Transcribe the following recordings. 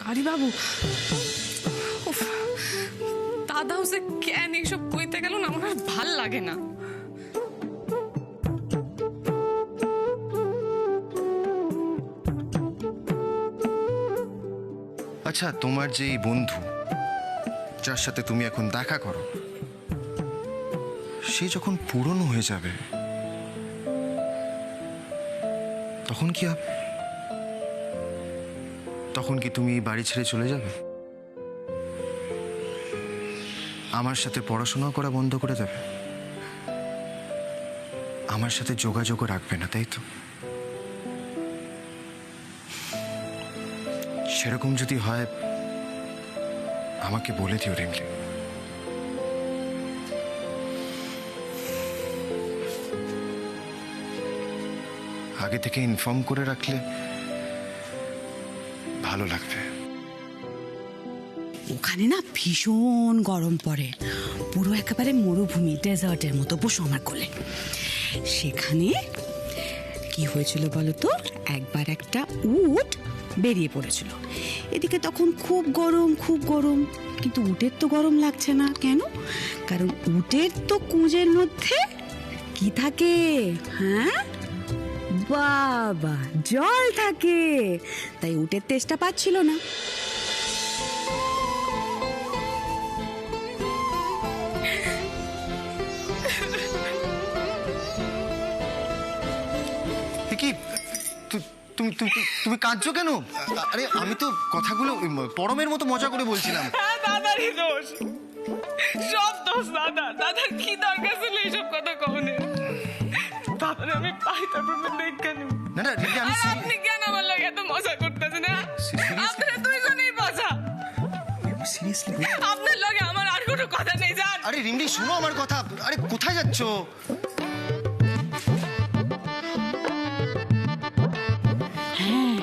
গাড়ি বাবু দাদাও যে কেন এইসব কইতে গেল না, আমার ভাল লাগে না। আচ্ছা, তোমার যে এই বন্ধু যার সাথে তুমি এখন দেখা করো, সে যখন পুরনো হয়ে যাবে তখন কি হবে? তখন কি তুমি বাড়ি ছেড়ে চলে যাবে? আমার সাথে পড়াশোনা করা বন্ধ করে দেবে? আমার সাথে যোগাযোগও রাখবে না, তাই তো? সেরকম যদি হয় আমাকে বলে দিও রিমলি। আগে থেকে ইনফর্ম করে রাখলে ভালো লাগবে। ওখানে না ভীষণ গরম পড়ে, পুরো একেবারে মরুভূমি, ডেজার্টের মতো বসো আমার কোলে। সেখানে কি হয়েছিল বলো তো, একবার একটা উট বেরিয়ে পড়েছিল। এদিকে তখন খুব গরম, খুব গরম, কিন্তু উটের তো গরম লাগছে না। কেন? কারণ উটের তো কুঁজের মধ্যে কি থাকে? হ্যাঁ বাবা, জল থাকে, তাই উটের তেষ্টা পাচ্ছিল না। কি তুমি কাঁদছো কেন? আরে আমি তো কথাগুলো পরমের মতো মজা করে বলছিলাম। দাদারই দোষ, সব দোষ দাদা। দাদার কি দরকার ছিল এইসব কথা কখনো? দাদার আমি পাই, তারপর দেখেন না না রিমলি, আমি আপনি কেন আমার লাগে এত মজা করতেছেন? আপনারা দুইজনেই মজা। সিরিয়াসলি আপনার লগে আমার আর কোনো কথা নেই, জান। আরে রিমলি শোনো আমার কথা। আরে কোথায় যাচ্ছো? হ্যাঁ,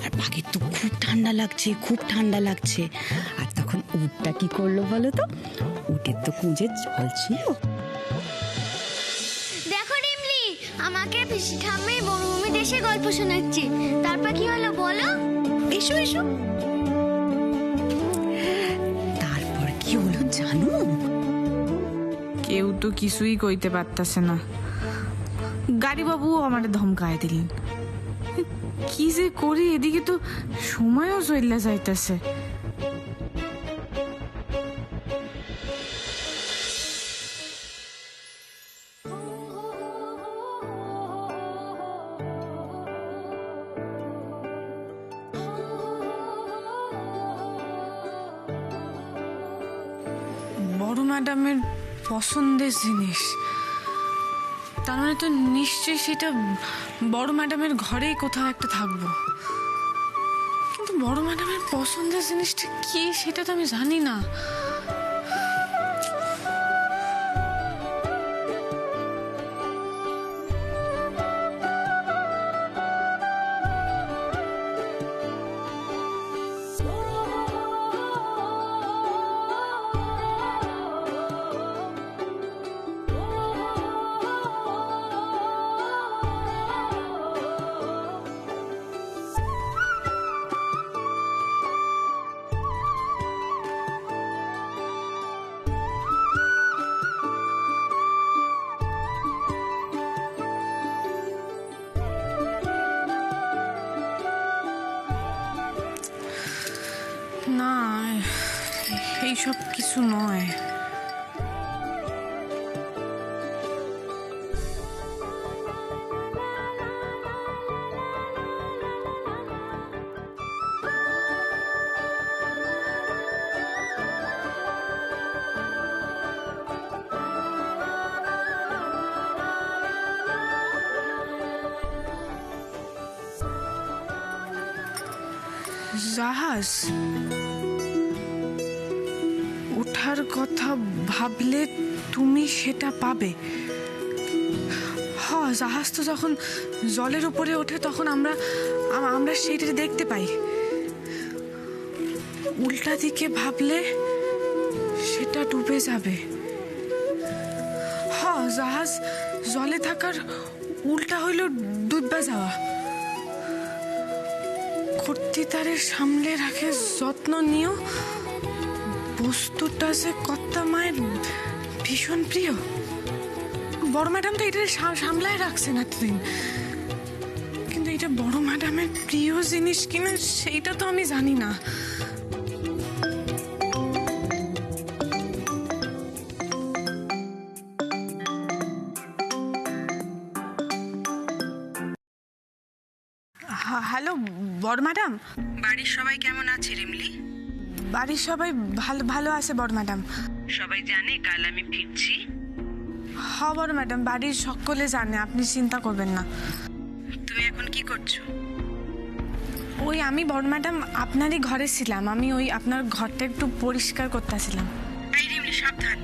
আর পাখির তো খুব ঠান্ডা লাগছে, খুব ঠান্ডা লাগছে। আর তখন উটটা কি করলো বলো তো? উটের তো কুঁজে জল ছিল। দেখো রিমলি, আমাকে পিসি ঠাম্মি মরুভূমি দেশে গল্প শোনাচ্ছে। তারপর কি হলো বলো? এসো এসো। তারপর কি হলো জানো? কেউ তো কিছুই কইতে পারতাছে না। গাড়ি বাবু আমার ধমকায় দিলেন। কি যে করি, এদিকে তো সময়ও চলে যাইতেছে। বড় ম্যাডামের পছন্দের জিনিস, তার মানে তো নিশ্চয়ই সেটা বড় ম্যাডামের ঘরেই কোথাও একটা থাকবো। কিন্তু বড় ম্যাডামের পছন্দের জিনিসটা কি সেটা তো আমি জানি না। না, এইসব কিছু নয়। জাহাজ ওঠার কথা ভাবলে তুমি সেটা পাবে। হ্যাঁ, জাহাজ তো যখন জলের উপরে ওঠে তখন আমরা সেইটা দেখতে পাই। উল্টা দিকে ভাবলে সেটা ডুবে যাবে। হ্যাঁ, জাহাজ জলে থাকার উল্টা হইল ডুববা যাওয়া। করতে তারে সামলে রাখে যত্ন নিও, বস্তুটা যে কর্তা মায়ের ভীষণ প্রিয়। বড় ম্যাডাম তো এটা সামলায় রাখছেন এতদিন, কিন্তু এটা বড় ম্যাডামের প্রিয় জিনিস কিনা সেইটা তো আমি জানি না। হ্যালো বড় ম্যাডাম। বাড়ির সবাই কেমন আছে রিমলি? বাড়ির সবাই ভালো ভালো আছে বড় ম্যাডাম। সবাই জানে কাল আমি ফিরছি? হ্যাঁ বড় ম্যাডাম, বাড়ির সকলে জানে, আপনি চিন্তা করবেন না। তুমি এখন কি করছো? ওই আমি বড় ম্যাডাম আপনারই ঘরে ছিলাম, আমি ওই আপনার ঘরটা একটু পরিষ্কার করতেছিলাম। এই রিমলি সাবধান,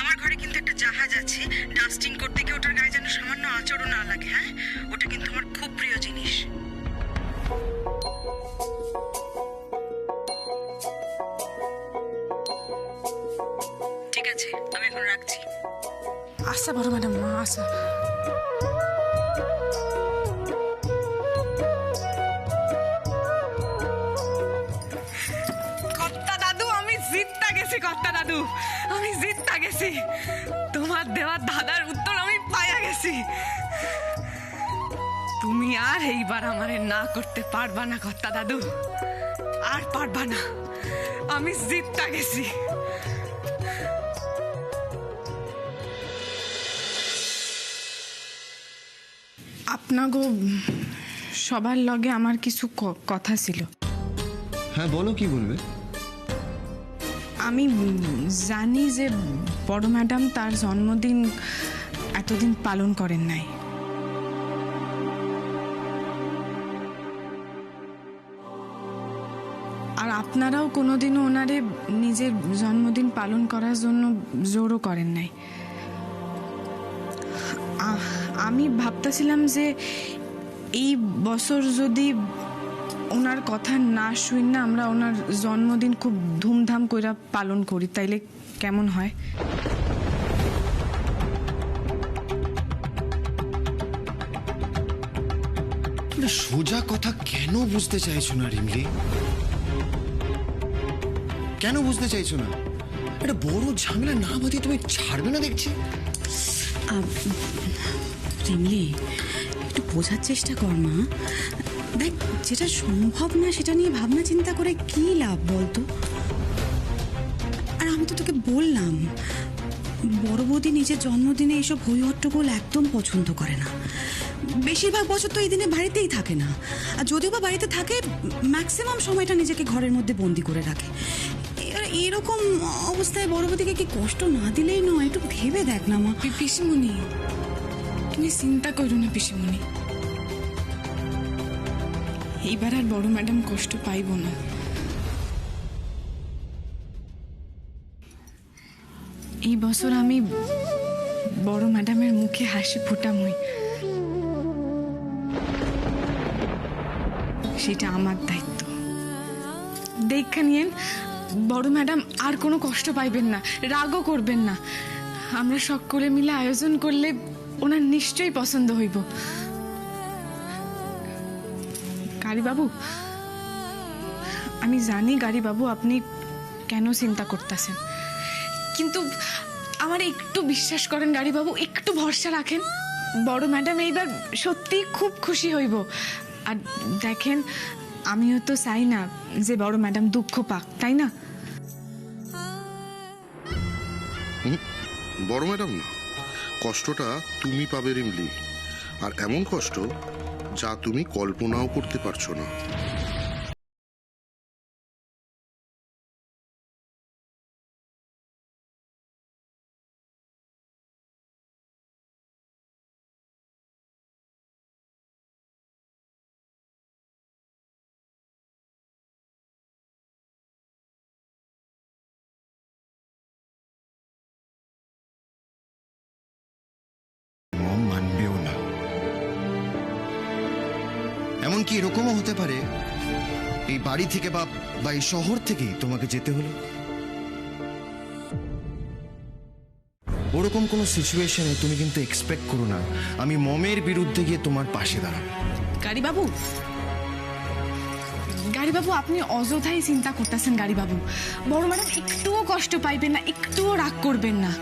আমার ঘরে কিন্তু একটা জাহাজ আছে, ডাস্টিং করতে গিয়ে ওটার গায়ে যেন সামান্য আঁচড়ও না লাগে। হ্যাঁ, ওটা কিন্তু আমার খুব প্রিয় জিনিস। ঠিক আছে, আমি এখন রাখছি। আচ্ছা বড় ম্যাডাম, আচ্ছা। কর্তা দাদু, আমি জিততে গেছি। কর্তা দাদু, আমি জিততে গেছি। তোমার দেওয়া দাদার উত্তর আমি পাইয়া গেছি। তুমি আর এইবার আমারে না করতে পারবা না কর্তা দাদু, আর পারবা না। আমি জিততে গেছি। আপনাগো সবার লগে আমার কিছু কথা ছিল। হ্যাঁ বলো, কি বলবে? আমি জানি যে বড় ম্যাডাম তার জন্মদিন এতদিন পালন করেন নাই। আর আপনারাও কোনোদিনও ওনারে নিজের জন্মদিন পালন করার জন্য জোরও করেন নাই। আমি ভাবতেছিলাম যে এই বছর যদি ওনার কথা না শুন না আমরা ওনার জন্মদিন খুব ধুমধাম করে পালন করি, তাইলে কেমন হয়? সোজা কথা কেন বুঝতে চাইছো না রিমলি? কেন বুঝতে চাইছো না? এটা বড় ঝামেলা না বাঁধিয়ে তুমি ছাড়বে না দেখছি। রিমলি, একটু বোঝার চেষ্টা কর মা। দেখ, যেটা সম্ভব না সেটা নিয়ে ভাবনা চিন্তা করে কি লাভ বলতো? আর আমি তো তোকে বললাম, বড় বৌদি নিজের জন্মদিনে এইসব হই হট্টগোল একদম পছন্দ করে না। বেশিরভাগ বছর তো এই দিনে বাড়িতেই থাকে না, আর যদিও বা বাড়িতে থাকে ম্যাক্সিমাম সময়টা নিজেকে ঘরের মধ্যে বন্দি করে রাখে। এরকম অবস্থায় বড় বৌদিকে কি কষ্ট না দিলেই নয়? একটু ভেবে দেখ না মা। পিসিমণি, তুমি চিন্তা করো না পিসিমণি, এইবার আর বড় ম্যাডাম কষ্ট পাইব না। এই বছর আমি বড় ম্যাডামের মুখে হাসি ফোটামই, সেটা আমার দায়িত্ব। দেখা নিয়েন বড় ম্যাডাম আর কোনো কষ্ট পাইবেন না, রাগও করবেন না। আমরা সকলে মিলে আয়োজন করলে ওনার নিশ্চয়ই পছন্দ হইব। গাড়িবাবু, আমি জানি গাড়িবাবু আপনি কেন চিন্তা করতেছেন, কিন্তু আমার একটু বিশ্বাস করেন গাড়িবাবু, একটু ভরসা রাখেন। বড় ম্যাডাম এইবার সত্যি খুব খুশি হইব। আর দেখেন, আমিও তো চাই না যে বড় ম্যাডাম দুঃখ পাক, তাই না? বড় ম্যাডাম না, কষ্টটা তুমি পাবে রিমলি, আর এমন কষ্ট যা তুমি কল্পনাও করতে পারছো না। মম মানবেও না। এমনকি এরকমও হতে পারে এই বাড়ি থেকে বা এই শহর থেকেই তোমাকে যেতে হলো। ওরকম কোনো সিচুয়েশনে তুমি কিন্তু এক্সপেক্ট করো না আমি মমের বিরুদ্ধে গিয়ে তোমার পাশে দাঁড়াবো। গাড়িবাবু, গাড়ি গাড়িবাবু আপনি অযথাই চিন্তা করতেছেন গাড়িবাবু। বড় ম্যাডাম একটুও কষ্ট পাইবেন না, একটুও রাগ করবেন না।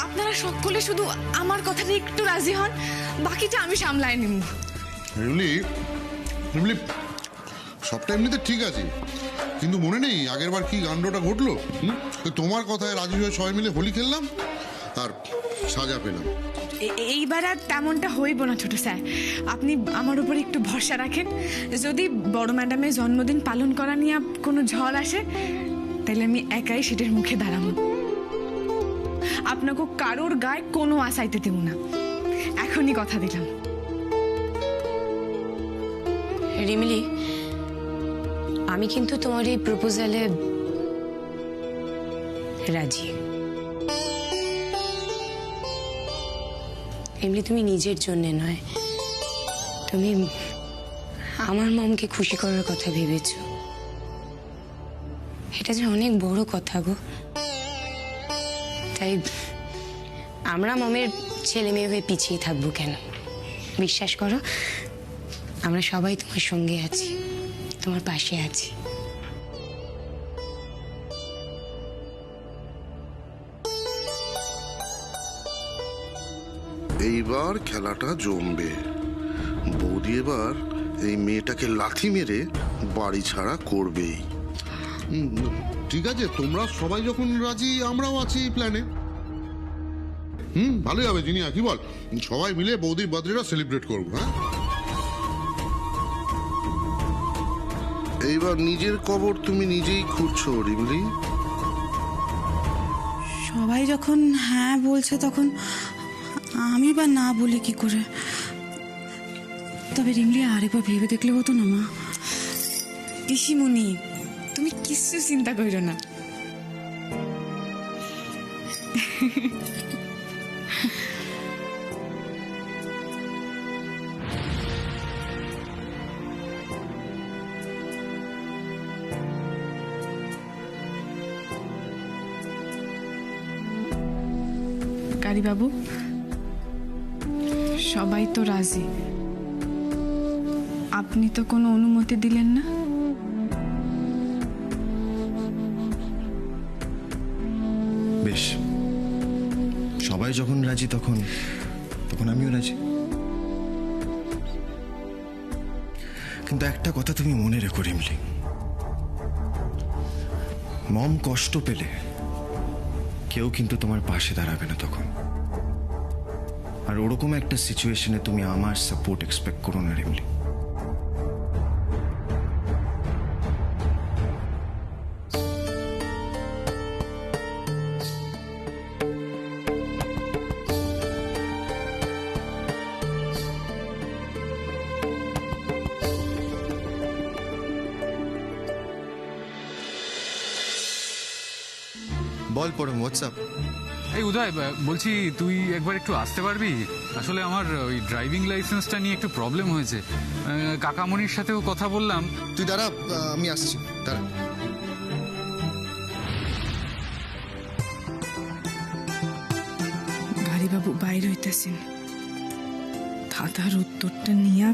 আপনারা সকলে শুধু আমার কথাতে একটু রাজি হন, বাকিটা আমি সামলায় নিব। রিমলি সবটা এমনিতে ঠিক আছে, কিন্তু মনে নেই আগের বার কি কাণ্ডটা ঘটলো? তোমার কথায় রাজি হয়ে সবাই মিলে হোলি খেললাম আর সাজা পেলাম। এইবার আর তেমনটা হইব না ছোট স্যার, আপনি আমার উপর একটু ভরসা রাখেন। যদি বড় ম্যাডামের জন্মদিন পালন করা নিয়ে কোনো ঝড় আসে, তাহলে আমি একাই সেটার মুখে দাঁড়াবো। আপনাকে কারোর গায়ে কোনো আশাইতে দেব না, এখনই কথা দিলাম। রিমিলি, আমি কিন্তু তোমার এই প্রপোজালে রাজি। এমনি তুমি নিজের জন্য নয়, তুমি আমার মমকে খুশি করার কথা ভেবেছো। এটা যে অনেক বড় কথা গো। তাই আমরা মমের ছেলে মেয়ে হয়ে পিছিয়ে থাকবো কেন? বিশ্বাস করো, আমরা সবাই তোমার সঙ্গে আছি, তোমার পাশে আছি। এইবার খেলাটা জমবে। বৌদি এবার এই মেয়েটাকে লাথি মেরে বাড়ি ছাড়া করবেই। ঠিক আছে, তোমরা সবাই যখন রাজি, আমরাও আছি প্ল্যানে। ভালোই হবে জিনিয়া, কি বল? সবাই মিলে বৌদির বার্থডেটা সেলিব্রেট করবো। হ্যাঁ, এইবার নিজের কবর তুমি নিজেই খুঁড়ছো রিমলি। সবাই যখন হ্যাঁ বলছে তখন আমি বা না বলি কি করে? তবে রিমলি আরেকবার ভেবে দেখলে হতো না মা? পিসিমণি, তুমি কিছু চিন্তা করো না। গাড়িবাবু, সবাই তো রাজি, আপনি তো কোনো অনুমতি দিলেন না। বেশ, সবাই যখন রাজি তখন আমিও রাজি। কিন্তু একটা কথা তুমি মনে রেখো রিমলি, মম কষ্ট পেলে কেউ কিন্তু তোমার পাশে দাঁড়াবে না তখন। আর ওরকম একটা সিচুয়েশনে তুমি আমার সাপোর্ট এক্সপেক্ট করো না রিমলি। বল পরম, হোয়াটসঅ্যাপ? এই উদয়, বলছি তুই একবার একটু আসতে পারবি? আসলে আমার ওই ড্রাইভিং লাইসেন্সটা নিয়ে একটু প্রবলেম হয়েছে। কাকামণির সাথেও কথা বললাম। তুই দাঁড়া, আমি আসছি, দাঁড়া। গাড়িবাবু বাইরে হইতেছেন, দাদার উত্তরটা নিয়ে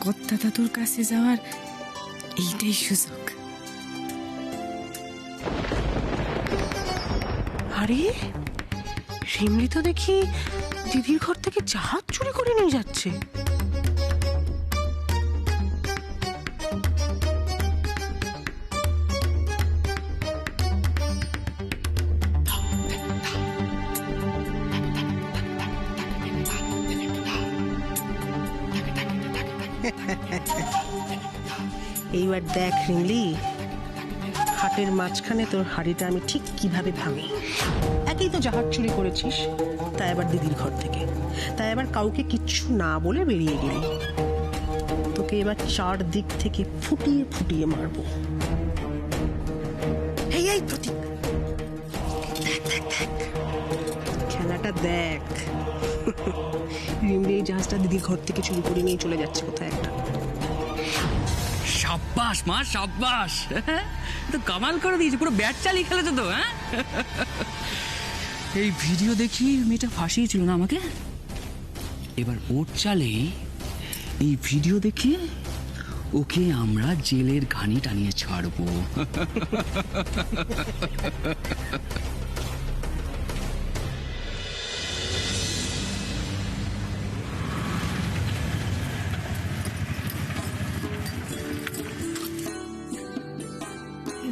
কর্তা দাদুর কাছে যাওয়ার এইটাই সুযোগ। আরে রিমলি তো দেখি দিদির ঘর থেকে জাহাজ চুরি করে নিয়ে যাচ্ছে। এইবার দেখ রিমলি, হাটের মাঝখানে তোর হাড়িটা আমি ঠিক কিভাবে ভাঙি। একই তো জাহাজ চুরি করেছিস, তাই আবার দিদির ঘর থেকে, তাই আবার কাউকে কিচ্ছু না বলে বেরিয়ে গেলি। তোকে এবার চার দিক থেকে ফুটিয়ে ফুটিয়ে মারবো। এই প্রতীক, দেখ দেখ দেখ খেলাটা দেখ। রিমলি এই জাহাজটা দিদির ঘর থেকে চুরি করে নিয়ে চলে যাচ্ছে কোথায় একটা। সাব্বাস মা, সাব্বাস, তো কামাল করে দিয়েছে, পুরো ব্যাট চালিয়ে খেলেছে তো। হ্যাঁ, এই ভিডিও দেখি মেয়েটা ফাঁসিয়েছিল না আমাকে, এবার ওর চালেই এই ভিডিও দেখে ওকে আমরা জেলের ঘানি টানিয়ে ছাড়বো।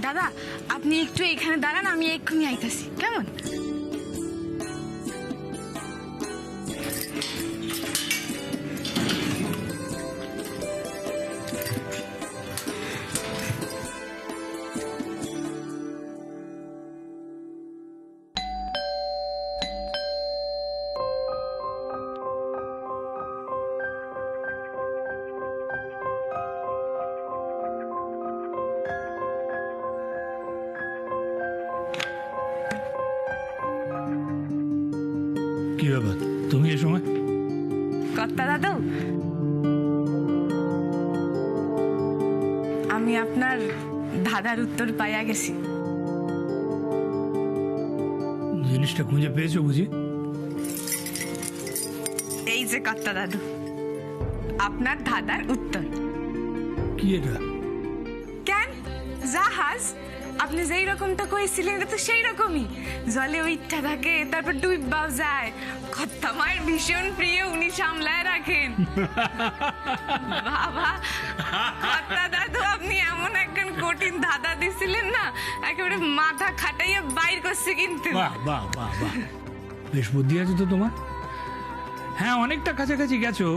দাদা, আপনি একটু এখানে দাঁড়ান, আমি এক্ষুনি আইতাছি, কেমন? কি ব্যাপার, তুমি এ সময়? কর্তা দাদু, আমি আপনার ধাঁধার উত্তর পাইয়া গেছি। জিনিসটা খুঁজে পেয়েছো বুঝি? এই যে কর্তা দাদু, আপনার ধাঁধার উত্তর। কি এটা? কেন, জাহাজ। আপনি যেই রকমটা কইছিলেন এটা তো সেই রকমই, জলে উইঠা থাকে, তারপর ডুববাও যায়। কর্তা মায়ের ভীষণ প্রিয়, উনি সামলায় রাখেন। বাবা, কর্তা দাদু, আপনি এমন একখান কঠিন ধাঁধা দিছিলেন না, একেবারে মাথা খাটাইয়া বাইর করছে কিন্তু। বাহ বাহ বাহ বাহ, বেশ বুদ্ধি আছে তো তোমার। হ্যাঁ, অনেকটা কাছাকাছি গেছো।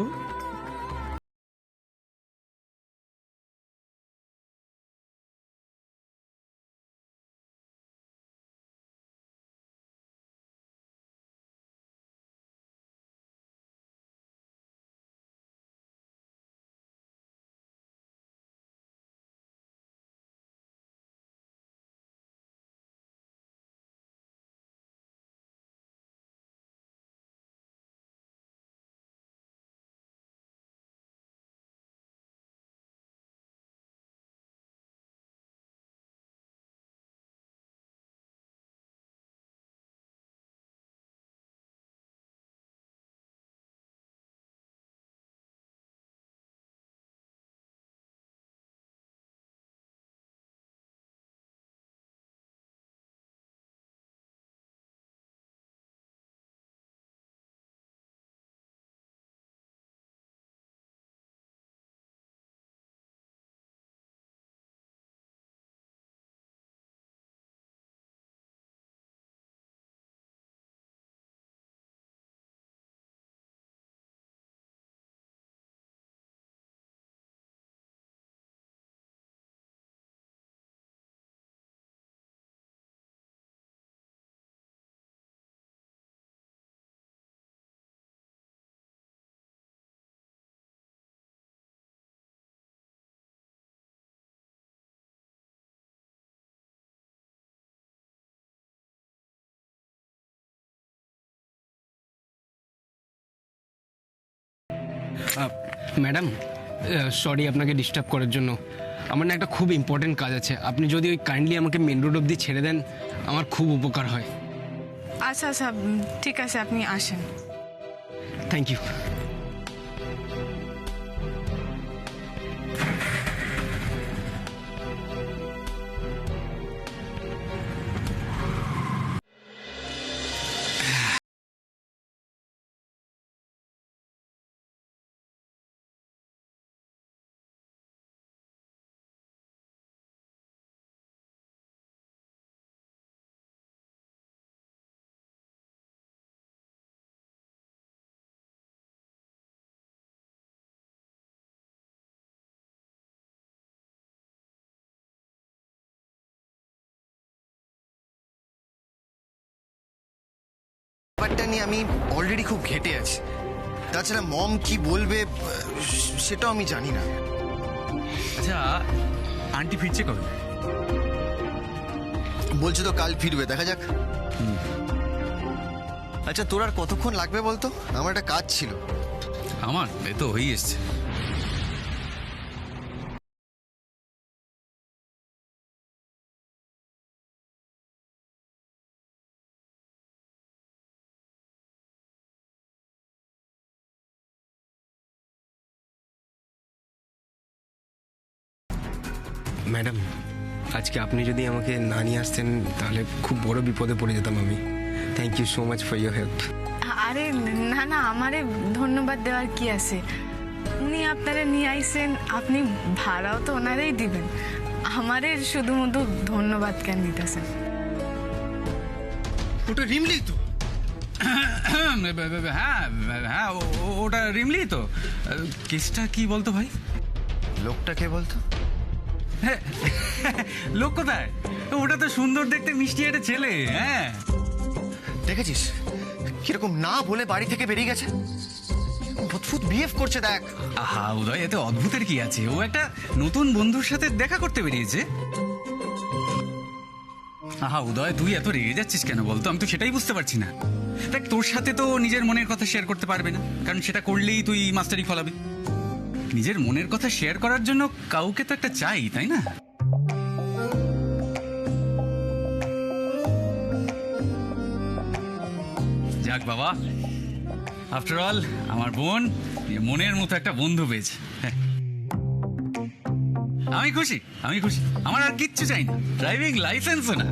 ম্যাডাম, সরি আপনাকে ডিস্টার্ব করার জন্য। আমার না একটা খুব ইম্পর্টেন্ট কাজ আছে, আপনি যদি ওই কাইন্ডলি আমাকে মেন রোড অবধি ছেড়ে দেন আমার খুব উপকার হয়। আচ্ছা আচ্ছা, ঠিক আছে, আপনি আসেন। Thank you. ব্যাপারটা নিয়ে আমি অলরেডি খুব ঘেটে আছি। তাছাড়া মম কি বলবে সেটাও আমি জানি না। আচ্ছা, আন্টি ফিরছে কবে? বলছে তো কাল ফিরবে, দেখা যাক। আচ্ছা, তোর আর কতক্ষণ লাগবে বলতো? আমার একটা কাজ ছিল। আমার এ তো হয়ে এসছে। ম্যাডাম, আজকে আপনি যদি আমাকে না নিয়ে আসতেন তাহলে খুব বড় বিপদে পড়ে যেতাম আমি। Thank you so much for your help. আরে না না, আমারে ধন্যবাদ দেওয়ার কি আছে? উনি আপনারা নিয়ে আইসেন, আপনি ভাড়াও তো ওনারাই দিবেন, আমারে শুধুমাত্র ধন্যবাদ কেন দিতেছেন? ওটা রিমলি তো? হ্যাঁ হ্যাঁ, ওটা রিমলি তো। কেসটা কি বলতো ভাই? লোকটা কে বলতো? হ্যাঁ, লোক কোথায়? ওটা তো সুন্দর দেখতে মিষ্টি একটা ছেলে। হ্যাঁ, দেখেছিস কিরকম না বলে বাড়ি থেকে বেরিয়ে গেছে? অদ্ভুত বিহেভ করছে দেখ। আহা উদয়, এতে অদ্ভুতের কি আছে? ও একটা নতুন বন্ধুর সাথে দেখা করতে বেরিয়েছে। আহা উদয়, তুই এত রেগে যাচ্ছিস কেন বলতো? আমি তো সেটাই বুঝতে পারছি না। দেখ, তোর সাথে তো নিজের মনের কথা শেয়ার করতে পারবে না, কারণ সেটা করলেই তুই মাস্টারি ফলাবি। নিজের মনের কথা শেয়ার করার জন্য কাউকে তো একটা চাই, তাই না? যাক বাবা, আফটার অল আমার বোন মনের মতো একটা বন্ধু পেয়েছে। আমি খুশি, আমি খুশি। আমার আর কিচ্ছু চাই না, ড্রাইভিং লাইসেন্সও না।